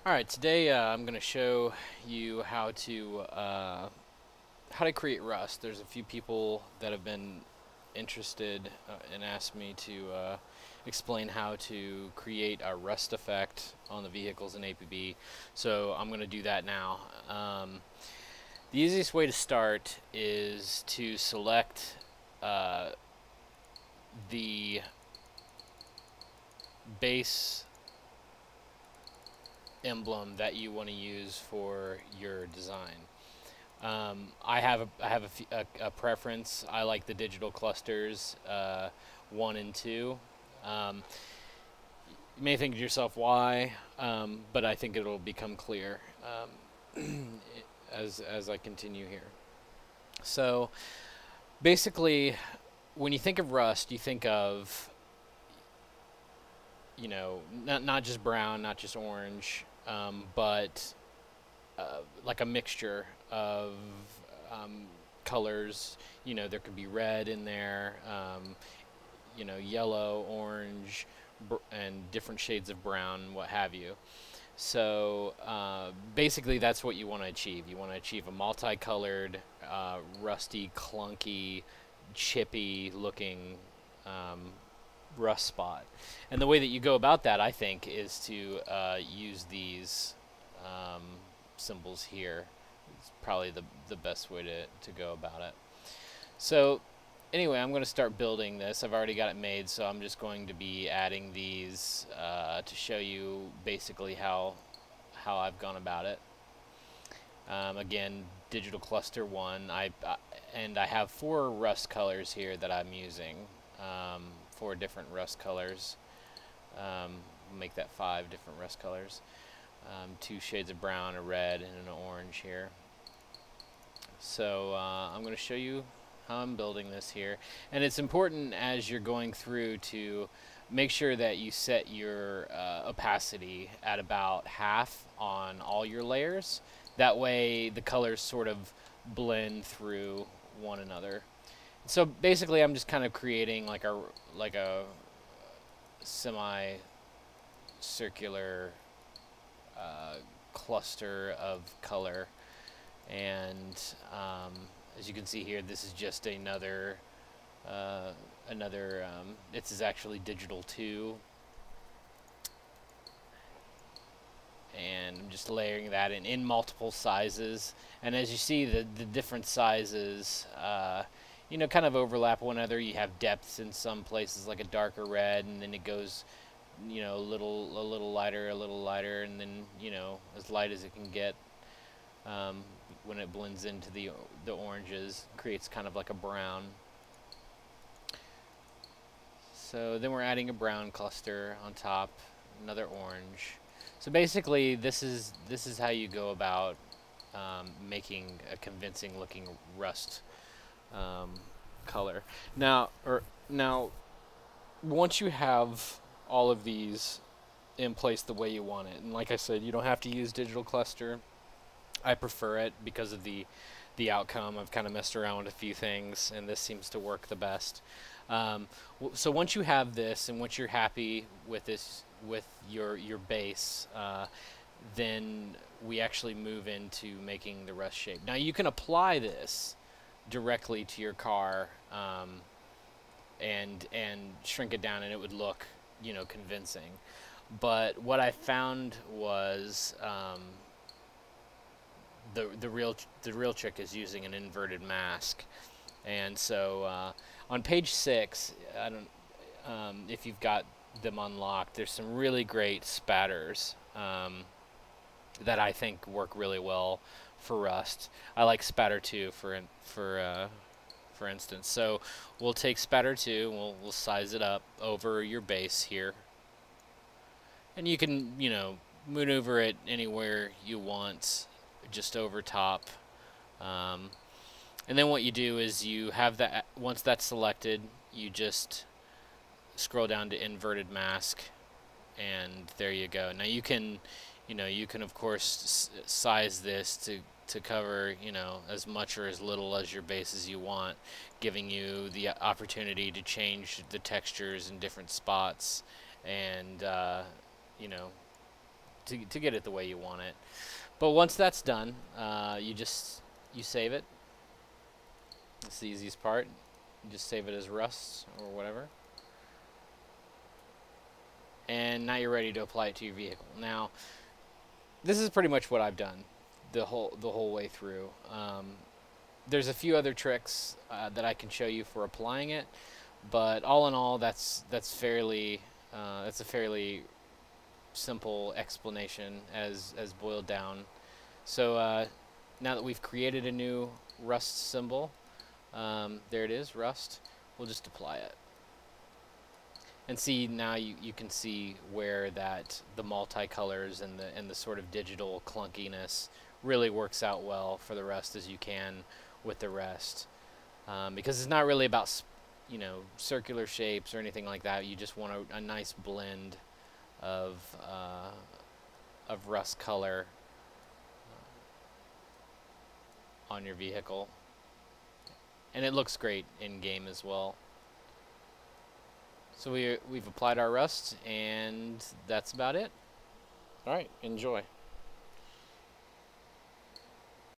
Alright, today I'm going to show you how to create Rust. There's a few people that have been interested and asked me to explain how to create a Rust effect on the vehicles in APB, so I'm going to do that now. The easiest way to start is to select uh, the base emblem that you want to use for your design. I have a preference. I like the digital clusters, 1 and 2. Um, you may think to yourself why, but I think it'll become clear as I continue here. So basically, when you think of Rust, you think of not just brown, not just orange, but like a mixture of um, colors. There could be red in there, yellow, orange, and different shades of brown, what have you. So basically, that's what you want to achieve. You want to achieve a multicolored, rusty, clunky, chippy looking um, rust spot. And the way that you go about that, I think, is to use these um, symbols here. It's probably the best way to go about it. So anyway, I'm going to start building this. I've already got it made, so I'm just going to be adding these to show you basically how I've gone about it. Again, digital cluster 1. And I have 4 rust colors here that I'm using. 4 different rust colors. Make that 5 different rust colors. 2 shades of brown, a red, and an orange here. So I'm going to show you how I'm building this here. And it's important as you're going through to make sure that you set your opacity at about half on all your layers. That way the colors sort of blend through one another. So basically I'm just kind of creating like a semi-circular cluster of color. And as you can see here, this is just this is actually digital 2, and I'm just layering that in multiple sizes. And as you see, the different sizes kind of overlap one another. You have depths in some places, like a darker red, and then it goes a little lighter, and then as light as it can get. When it blends into the oranges, creates kind of like a brown. So then we're adding a brown cluster on top, another orange. So basically, this is how you go about making a convincing looking rust color. Now, once you have all of these in place the way you want it, and like I said, you don't have to use digital cluster. I prefer it because of the outcome. I've kind of messed around with a few things, and this seems to work the best. So once you have this, and once you're happy with this, with your base, then we actually move into making the rust shape. Now you can apply this directly to your car and shrink it down, and it would look convincing. But what I found was the real trick is using an inverted mask. And so on page 6, I don't if you've got them unlocked, there's some really great spatters that I think work really well for Rust. I like Spatter 2 for instance. So we'll take Spatter 2, we'll size it up over your base here, and you can maneuver it anywhere you want, just over top. And then what you do is you have that, once that's selected, you just scroll down to inverted mask, and there you go. Now you can of course size this to cover as much or as little as your base as you want, giving you the opportunity to change the textures in different spots, and to get it the way you want it. But once that's done, you save it. It's the easiest part. You just save it as Rust or whatever. And now you're ready to apply it to your vehicle. Now, this is pretty much what I've done the whole way through. There's a few other tricks that I can show you for applying it, but all in all, that's a fairly simple explanation as boiled down. So now that we've created a new Rust symbol, there it is, Rust. We'll just apply it. And see, now you can see where the multicolors and the sort of digital clunkiness really works out well for the Rust as you can with the rest. Because it's not really about circular shapes or anything like that. You just want a nice blend of Rust color on your vehicle. And it looks great in game as well. So we've applied our Rust, and that's about it. All right, enjoy.